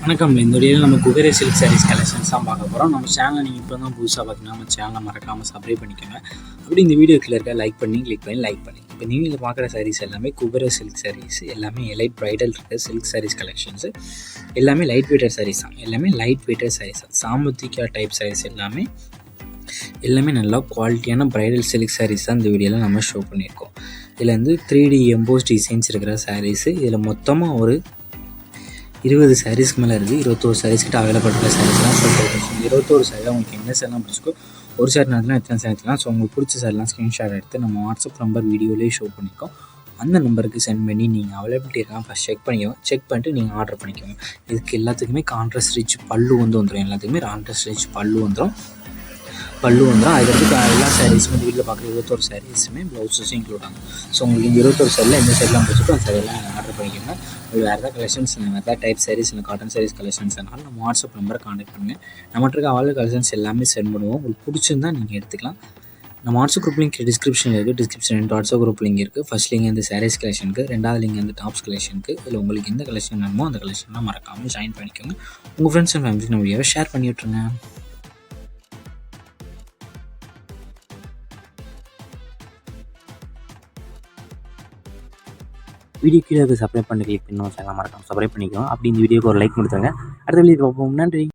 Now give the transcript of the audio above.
வணக்கம். இந்த வீடியோவில் நம்ம குபேர சில்க் சாரீஸ் கலெக்ஷன்ஸ் தான் பார்க்க போகிறோம். நம்ம சேனலை நீங்கள் இப்போ தான் புதுசாக பார்த்தீங்கன்னா நம்ம சேனலை மறக்காமல் சப்ஸ்கிரைப் பண்ணிக்கோங்க. அப்படி இந்த வீடியோ கீழே இருக்க கிளிக் பண்ணி இப்போ நீங்கள் பார்க்குற சாரீஸ் எல்லாமே குபேர சில்க் சாரீஸ், எல்லாமே எலைட் ப்ரைடல் இருக்குது சில்க் சாரீஸ் கலெக்ஷன்ஸு. எல்லாமே லைட் வெயிட்டட் சாரீஸ் தான், எல்லாமே லைட் வெயிட்டட் சாரீஸ் தான். சாமுத்திகா டைப் சாரீஸ் எல்லாமே நல்லா குவாலிட்டியான ப்ரைடல் சில்க் சாரீஸ் தான் இந்த வீடியோவில் நம்ம ஷோ பண்ணியிருக்கோம். இதில் வந்து 3D எம்போஸ் டிசைன்ஸ் இருக்கிற சாரீஸு. இதில் மொத்தமாக ஒரு 20 சாரீஸ்க்கு மேலே இருக்குது. 21 சாரீஸ்கிட்ட அவைலபிள் இருக்கிற சாரீஸ்லாம் ஷோ பண்ணியிருக்கோம். 21 சாரியில் உங்களுக்கு என்ன சாரிலாம் பிடிச்சிக்கோ, ஒரு சாரி நேரத்தில் எத்தனை சாரி எடுத்துக்கலாம். ஸோ உங்களுக்கு பிடிச்ச சாரிலாம் ஸ்க்ரீன்ஷாட் எடுத்து நம்ம வாட்ஸ்அப் நம்பர் வீடியோலேயே ஷோ பண்ணியிருக்கோம். அந்த நம்பருக்கு சென்ட் பண்ணி நீங்கள் அவைலபிலிட்டி இருக்காங்க ஃபஸ்ட் செக் பண்ணிக்கோங்க. செக் பண்ணிட்டு நீங்கள் ஆர்டர் பண்ணிக்கோங்க. இதுக்கு எல்லாத்துக்குமே கான்ட்ராஸ்ட் ரிச் பல்லு வந்துடும். எல்லாத்துக்குமே கான்ட்ராஸ்ட் ரிச் பல்லு வந்துடும். அதுக்கடுத்து எல்லா சாரீஸுமே இந்த வீட்டில் பார்க்குற 21 சாரீஸுமே ப்ளவுஸஸும் இன்க்ளூட் ஆகும். ஸோ உங்களுக்கு இந்த 21 சாரியில் எந்த சாரிலாம் பிடிச்சிக்கோ அந்த சாரியெல்லாம் நீங்கள் ஆர்டர் பண்ணிக்கோங்க. வேறு ஏதாவது கலெக்ஷன்ஸ், வேறு ஏதாவது டைப் சாரீஸ் இல்லை காட்டன் சாரீஸ் கலெக்ஷன்ஸ்னால நம்ம வாட்ஸ்அப் நம்பரை கான்டாக்ட் பண்ணுங்கள். நம்மகிட்ட இருக்க ஆல் கலெக்ஷன்ஸ் எல்லாமே சென்ட் பண்ணுவோம். உங்களுக்கு பிடிச்சிருந்தா நீங்கள் எடுத்துக்கலாம். நம்ம வாட்ஸ்அப் குரூப் லிங்க் டிஸ்கிரிப்ஷனில் இருக்குது. டிஸ்கிரிப்ஷன் வாட்ஸ்அப் குரூப் லிங்க் இருக்குது. ஃபஸ்ட் லிங்க் வந்து சாரீஸ் கலெக்ஷனுக்கு, ரெண்டாவது லிங்க் வந்து டாப்ஸ் கலெக்ஷனுக்கு. இதில் உங்களுக்கு எந்த கலெக்ஷன் வேணுமோ அந்த கலெக்ஷன்லாம் மறக்காமல் ஜாயின் பண்ணிக்கோங்க. உங்கள் ஃப்ரெண்ட்ஸ் அண்ட் ஃபேமிலிக்கு நம்ம வீடியோவை ஷேர் பண்ணி விட்ருங்க. வீடியோ கீழே சப்ஸ்கிரைப் பண்ணி கிளிக் பண்ணணும். சேனல் மறக்காம சப்ஸ்கிரைப் பண்ணிக்கோங்க. அப்படி இந்த வீடியோக்கு ஒரு லைக் கொடுத்துருங்க. அடுத்த வீடியோ பார்ப்போம். நன்றி.